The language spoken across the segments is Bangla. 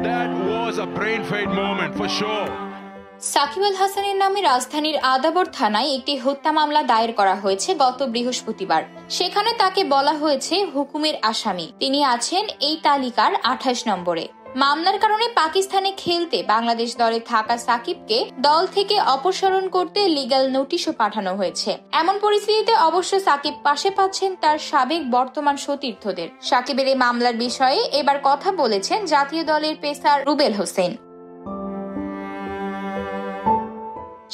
That was a brain fade moment for sure. Shakib Al হাসানের নামে রাজধানীর আদাবর থানায় একটি হত্যা মামলা দায়ের করা হয়েছে গত বৃহস্পতিবার। সেখানে তাকে বলা হয়েছে হুকুমের আসামি। তিনি আছেন এই তালিকার 28 নম্বরে। মামলার কারণে পাকিস্তানে খেলতে বাংলাদেশ দলে থাকা সাকিবকে দল থেকে অপসারণ করতে লিগ্যাল নোটিশও পাঠানো হয়েছে। এমন পরিস্থিতিতে অবশ্য সাকিব পাশে পাচ্ছেন তার সাবেক বর্তমান সতীর্থদের। সাকিবের এই মামলার বিষয়ে এবার কথা বলেছেন জাতীয় দলের পেসার রুবেল হোসেন।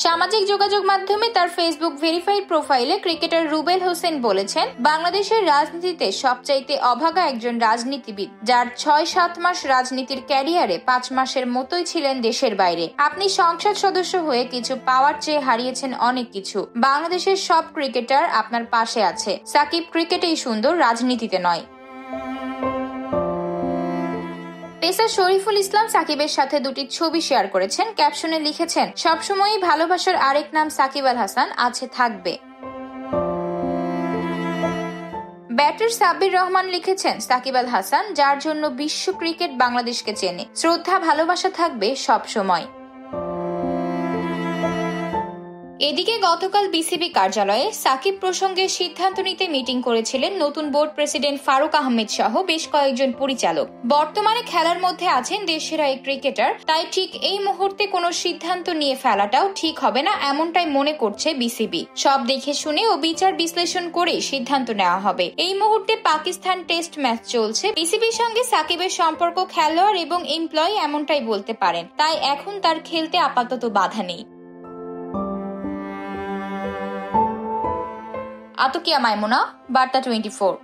সামাজিক যোগাযোগ মাধ্যমে তার ফেসবুক ভেরিফাইড প্রোফাইলে ক্রিকেটার রুবেল হোসেন বলেছেন, বাংলাদেশের রাজনীতিতে সবচাইতে অভাগা একজন রাজনীতিবিদ, যার 6-7 মাস রাজনীতির ক্যারিয়ারে 5 মাসের মতোই ছিলেন দেশের বাইরে। আপনি সংসদ সদস্য হয়ে কিছু পাওয়ার চেয়ে হারিয়েছেন অনেক কিছু। বাংলাদেশের সব ক্রিকেটার আপনার পাশে আছে। সাকিব ক্রিকেটেই সুন্দর, রাজনীতিতে নয়। পেসার শরীফুল ইসলাম সাকিবের সাথে দুটি ছবি শেয়ার করেছেন। ক্যাপশনে লিখেছেন, সবসময়ই ভালোবাসার আরেক নাম সাকিব আল হাসান আছে, থাকবে। ব্যাটার সাব্বির রহমান লিখেছেন, সাকিব আল হাসান যার জন্য বিশ্ব ক্রিকেট বাংলাদেশকে চেনে, শ্রদ্ধা ভালোবাসা থাকবে সব সময়। এদিকে গতকাল বিসিবি কার্যালয়ে সাকিব প্রসঙ্গে সিদ্ধান্ত নিতে মিটিং করেছিলেন নতুন বোর্ড প্রেসিডেন্ট ফারুক আহমেদ সহ বেশ কয়েকজন পরিচালক। বর্তমানে খেলার মধ্যে আছেন দেশের এই ক্রিকেটার, তাই ঠিক এই মুহূর্তে কোনো সিদ্ধান্ত নিয়ে ফেলাটাও ঠিক হবে না, এমনটাই মনে করছে বিসিবি। সব দেখে শুনে ও বিচার বিশ্লেষণ করে সিদ্ধান্ত নেওয়া হবে। এই মুহূর্তে পাকিস্তান টেস্ট ম্যাচ চলছে। বিসিবির সঙ্গে সাকিবের সম্পর্ক খেলোয়াড় এবং এমপ্লয়ি এমনটাই বলতে পারেন, তাই এখন তার খেলতে আপাতত বাধা নেই। আতকিয়া মাইমুনা, বার্তা 24।